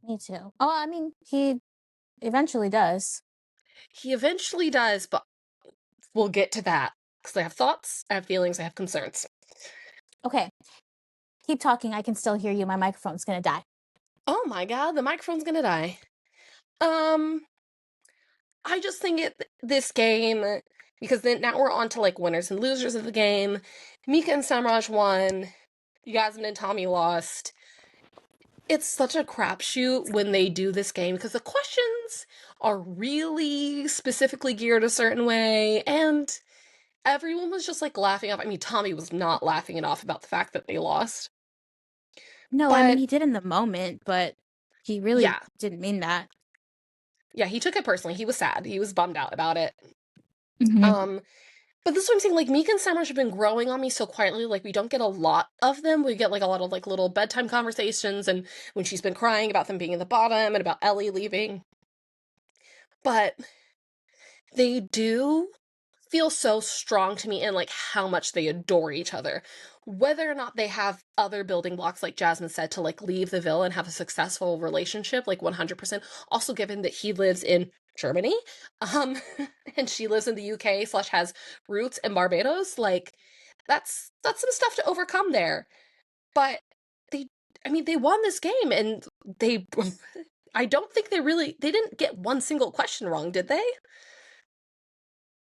Me too. Oh, I mean, he eventually does. He eventually does, but we'll get to that because I have thoughts, I have feelings, I have concerns. Okay, keep talking. I can still hear you. My microphone's gonna die. Oh my god, the microphone's gonna die. Um, I just think this game, because then now we're on to like winners and losers of the game. Mika and Samraj won. Yasmin and Tommy lost. It's such a crapshoot when they do this game because the questions are really specifically geared a certain way, and everyone was just like laughing off. I mean, Tommy was not laughing it off about the fact that they lost, No, I mean, but he did in the moment, but he really yeah, didn't mean that. yeah, he took it personally. He was sad. He was bummed out about it. Hmm. Um, but this is what I'm saying. Like Meek and Samrush have been growing on me so quietly. Like we don't get a lot of them. We get like a lot of like little bedtime conversations, and when she's been crying about them being in the bottom and about Ellie leaving. But they do feel so strong to me and like how much they adore each other. Whether or not they have other building blocks, like Jasmine said, to like leave the villa and have a successful relationship, like 100%. Also, given that he lives in Germany, um, and she lives in the UK slash has roots in Barbados, like that's some stuff to overcome there. But they, I mean, they won this game and they. I don't think they didn't get one single question wrong, did they?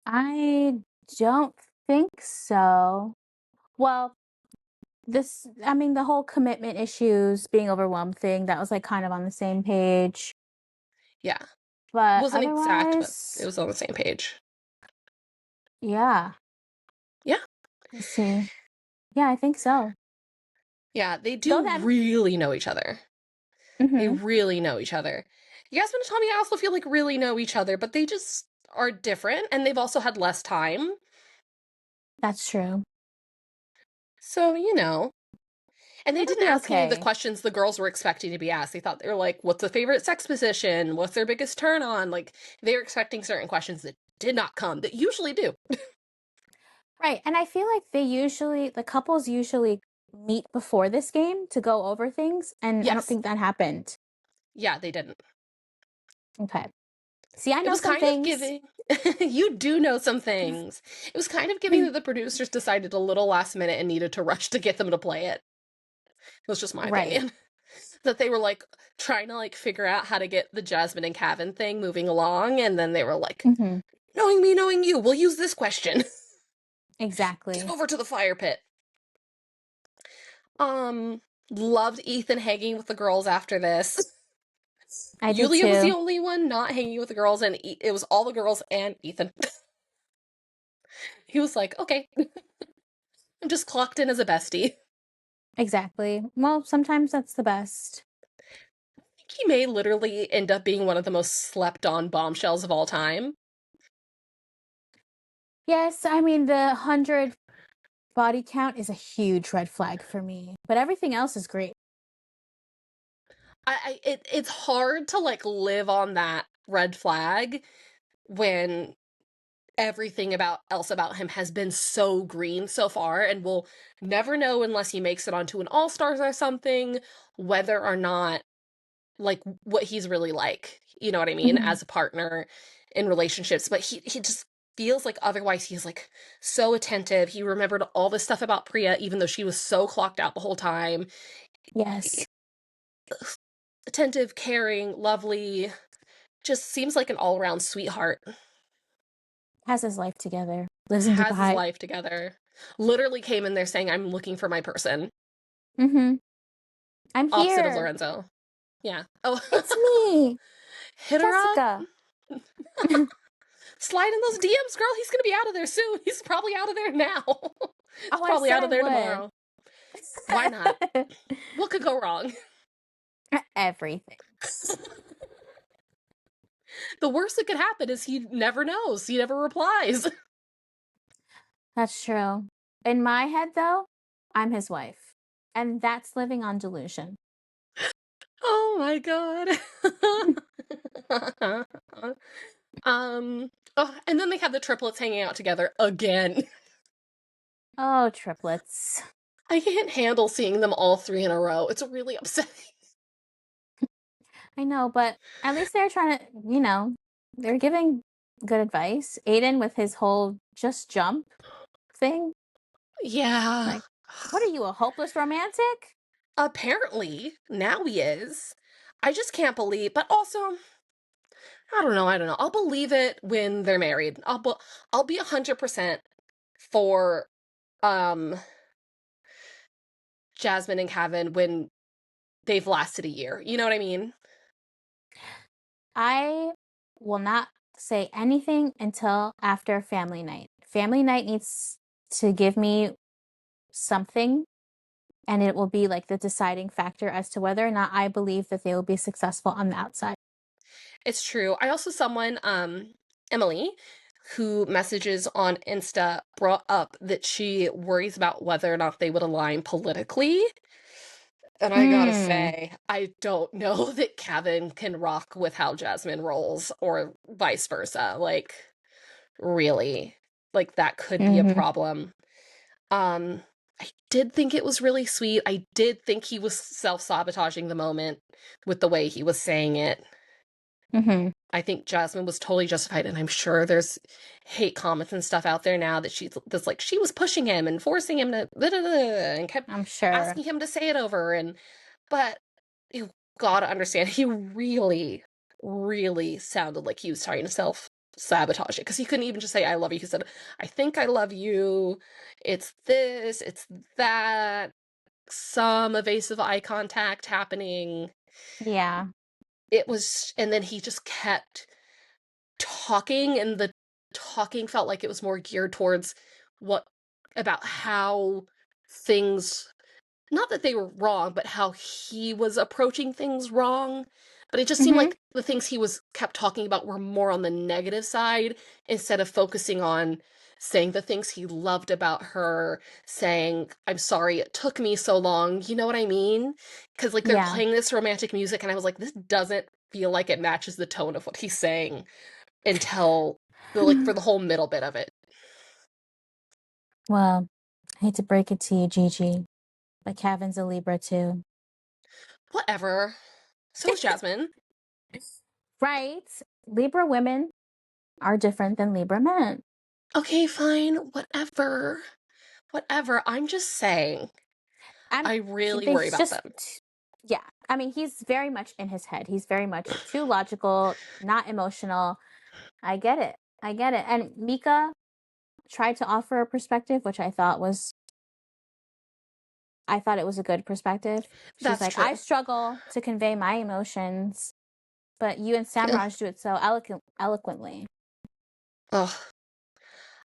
I don't think so. Well, I mean, the whole commitment issues, being overwhelmed thing, that was like kind of on the same page. Yeah. But Wasn't exact, but it otherwise, was on the same page. yeah. Yeah. Let's see. Yeah, I think so. Yeah, they Go do them. really know each other. They Mm-hmm. really know each other. Yasmin and Tommy, I also feel like really know each other, but they just are different and they've also had less time. That's true. So, you know. And they It'll didn't be ask any of the okay. questions the girls were expecting to be asked. They thought they were like, what's the favorite sex position? What's their biggest turn on? Like, they were expecting certain questions that did not come, that usually do. Right. And I feel like the couples usually meet before this game to go over things. And I don't Yes. think that happened. Yeah, they didn't. Okay. See, I It know was some kind of things. giving. You do know some things. It was kind of giving that the producers decided a little last minute and needed to rush to get them to play it. It was just my Right. opinion. That they were like trying to like figure out how to get the Jasmine and Kevin thing moving along, and then they were like, Mm-hmm. knowing me, knowing you, we'll use this question. Get Exactly. over to the fire pit. Um, Loved Ethan hanging with the girls after this. I did Yulia was the too. only one not hanging with the girls, and it was all the girls and Ethan. He was like, okay, I'm just clocked in as a bestie. Exactly. Well, sometimes that's the best. He may literally end up being one of the most slept on bombshells of all time. Yes, I mean, the 100 body count is a huge red flag for me, but everything else is great. It's hard to like live on that red flag when everything else about him has been so green so far, and we'll never know unless he makes it onto an All Stars or something whether or not like what he's really like. You know what I mean? Mhm. As a partner in relationships, but he just feels like otherwise he's like so attentive. He remembered all this stuff about Priya even though she was so clocked out the whole time. Yes. Attentive, caring, lovely, just seems like an all-around sweetheart. Has his life together. Lives in Has his Dubai. life together. Literally came in there saying, I'm looking for my person. Mm-hmm. I'm Opposite of here. Lorenzo. Yeah. Oh, It's me, hit her up. Jessica. Slide in those DMs, girl. He's gonna be out of there soon. He's probably out of there now. He's Oh, I probably said out I of there would. tomorrow. Why not? What could go wrong? Everything. The worst that could happen is he never knows. He never replies. That's true. In my head, though, I'm his wife. And that's living on delusion. Oh my god. Oh, and then they have the triplets hanging out together again. Oh, triplets. I can't handle seeing them all three in a row. It's really upsetting. I know, but at least they're trying to, they're giving good advice. Aiden with his whole just jump thing. Yeah. Like, what are you, a hopeless romantic? Apparently, now he is. I just can't believe, but also, I don't know. I'll believe it when they're married. I'll be 100% for um Jasmine and Kevin when they've lasted a year. You know what I mean? I will not say anything until after family night. Family night needs to give me something, and it will be like the deciding factor as to whether or not I believe that they will be successful on the outside. It's true. I also someone Emily who messages on Insta brought up that she worries about whether or not they would align politically. And I gotta Hmm. say, I don't know that Kevin can rock with how Jasmine rolls or vice versa. Like, really. Like, that could be a Mm-hmm. problem. Um, I did think it was really sweet. I did think he was self-sabotaging the moment with the way he was saying it. Mm-hmm. I think Jasmine was totally justified, and I'm sure there's hate comments and stuff out there now that she's that's like she was pushing him and forcing him to blah, blah, blah, and kept I'm sure. asking him to say it over. And but you gotta understand, he really, really sounded like he was trying to self sabotage it because he couldn't even just say "I love you." He said, "I think I love you." It's this, it's that. Some evasive eye contact happening. Yeah. It was, and then he just kept talking, and the talking felt like it was more geared towards what about how things, not that they were wrong, but how he was approaching things wrong. But it just seemed Mm-hmm. like the things he was kept talking about were more on the negative side instead of focusing on saying the things he loved about her, saying, "I'm sorry it took me so long." You know what I mean? Because like they're Yeah. playing this romantic music, and I was like, this doesn't feel like it matches the tone of what he's saying until the like for the whole middle bit of it. Well, I hate to break it to you, Gigi, but Kevin's a Libra too. Whatever. So is Jasmine. Right? Libra women are different than Libra men. Okay, fine, whatever. Whatever. I'm just saying. I'm I really worry He's about just them. yeah. I mean, he's very much in his head. He's very much too logical, not emotional. I get it. I get it. And Mika tried to offer a perspective, which I thought it was a good perspective. She's That's like, I true. struggle to convey my emotions, but you and Yeah. Samraj do it so eloquently. Ugh.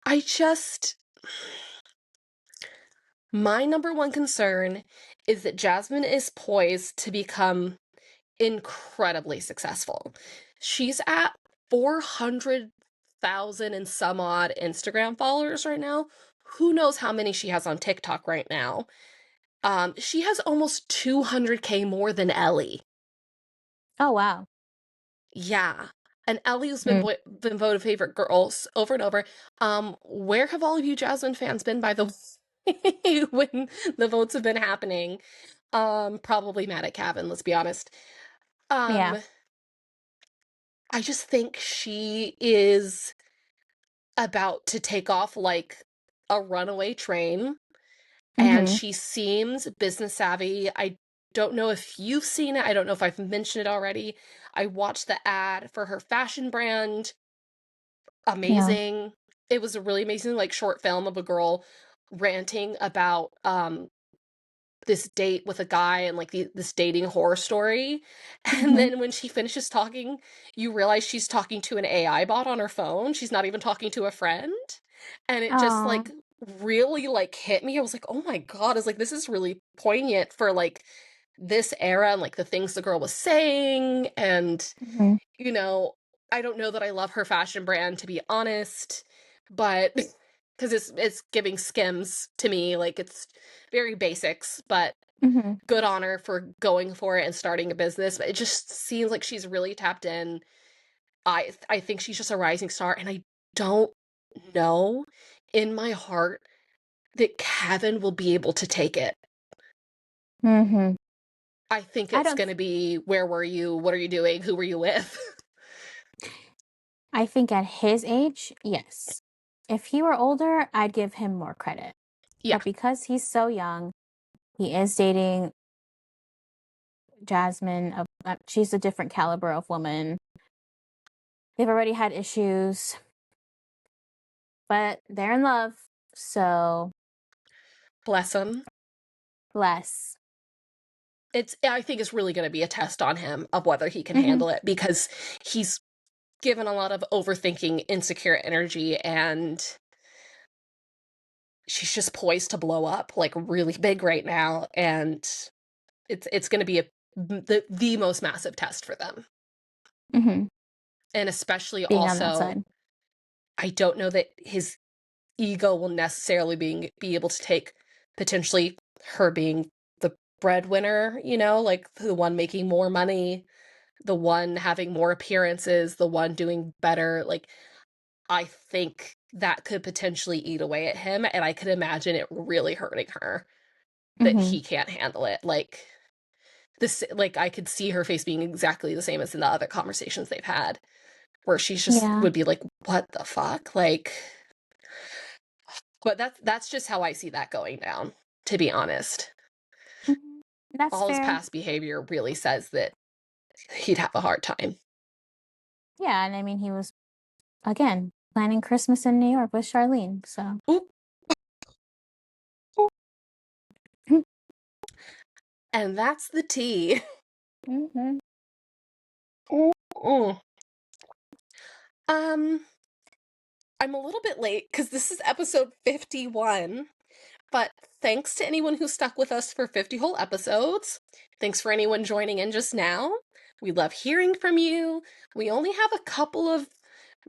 I just. My number one concern is that Jasmine is poised to become incredibly successful. She's at 400,000 and some odd Instagram followers right now. Who knows how many she has on TikTok right now? She has almost 200K more than Ellie. Oh wow. Yeah. And Ellie's Mm. been voted favorite girls over and over. Where have all of you Jasmine fans been, by the way, when the votes have been happening? Probably mad at Kevin, let's be honest. Yeah. Um, I just think she is about to take off like a runaway train, and Mm-hmm. she seems business savvy. I don't know if you've seen it. I don't know if I've mentioned it already. I watched the ad for her fashion brand. Yeah. Amazing. It was a really amazing like short film of a girl ranting about this date with a guy and like this dating horror story. And Mm-hmm. then when she finishes talking, you realize she's talking to an AI bot on her phone. She's not even talking to a friend. And it just Oh. like really like hit me. I was like, "Oh my god, it's like this is really poignant for like this era and like the things the girl was saying." And Mm-hmm. you know, I don't know that I love her fashion brand, to be honest, but because it's giving Skims to me, like it's very basics, but Mm-hmm. good on her for going for it and starting a business. But it just seems like she's really tapped in. I think she's just a rising star, and I don't know in my heart that Kevin will be able to take it. Mm-hmm. I think I it's don't. going to be, where were you? What are you doing? Who were you with? I think at his age, yes. If he were older, I'd give him more credit. Yeah. But because he's so young, he is dating Jasmine. She's a different caliber of woman. They've already had issues, but they're in love. So Bless him. bless. I think it's really going to be a test on him of whether he can Mm-hmm. handle it, because he's given a lot of overthinking, insecure energy, and she's just poised to blow up like really big right now, and it's going to be the most massive test for them. Mm-hmm. And especially Being on that also, side. I don't know that his ego will necessarily be able to take potentially her being the breadwinner, like the one making more money, the one having more appearances, the one doing better. Like, I think that could potentially eat away at him, and I could imagine it really hurting her that Mm-hmm. he can't handle it. Like, this, like, I could see her face being exactly the same as in the other conversations they've had, where she's just Yeah. would be like, what the fuck? Like, but that's just how I see that going down, to be honest. Mm-hmm. That's All his fair. past behavior really says that he'd have a hard time. Yeah, and I mean, he was, again, planning Christmas in New York with Charlene, so. Oop. And that's the tea. Mm-hmm. Mm. Um, I'm a little bit late because this is episode 51. But thanks to anyone who stuck with us for 50 whole episodes. Thanks for anyone joining in just now. We love hearing from you. We only have a couple of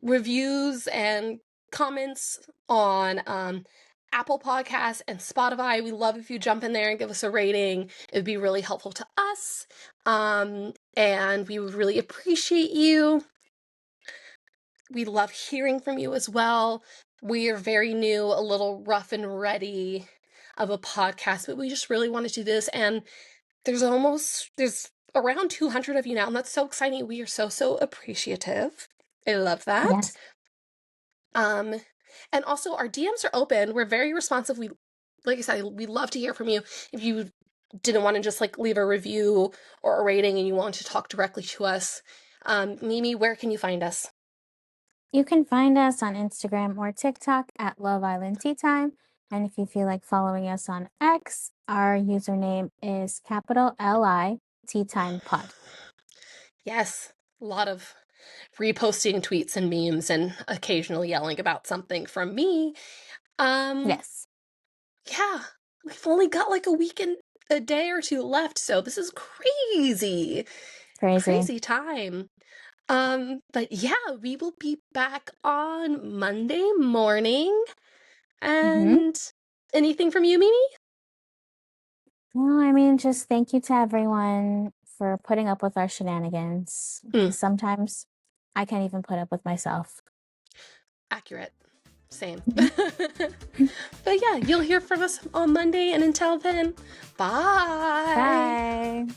reviews and comments on Apple Podcasts and Spotify. We love if you jump in there and give us a rating. It would be really helpful to us. And we would really appreciate you. We love hearing from you as well. We are very new, a little rough and ready of a podcast, but we just really want to do this. And there's around 200 of you now, and that's so exciting. We are so appreciative. I love that. Yes. And also our DMs are open. We're very responsive. Like I said, we love to hear from you. If you didn't want to just like leave a review or a rating and you want to talk directly to us, Mimi, where can you find us? You can find us on Instagram or TikTok at Love Island Tea Time. And if you feel like following us on X, our username is capital LI Tea Time Pod. Yes, a lot of reposting tweets and memes and occasionally yelling about something from me. Yes. Yeah, we've only got like a week and a day or two left, so this is crazy. Crazy. Crazy time. But yeah, we will be back on Monday morning. Mm-hmm. And anything from you, Mimi? Well, I mean, just thank you to everyone for putting up with our shenanigans. Because sometimes I can't even put up with myself. Accurate. Same. Mhm. But yeah, you'll hear from us on Monday, and until then, bye. Bye.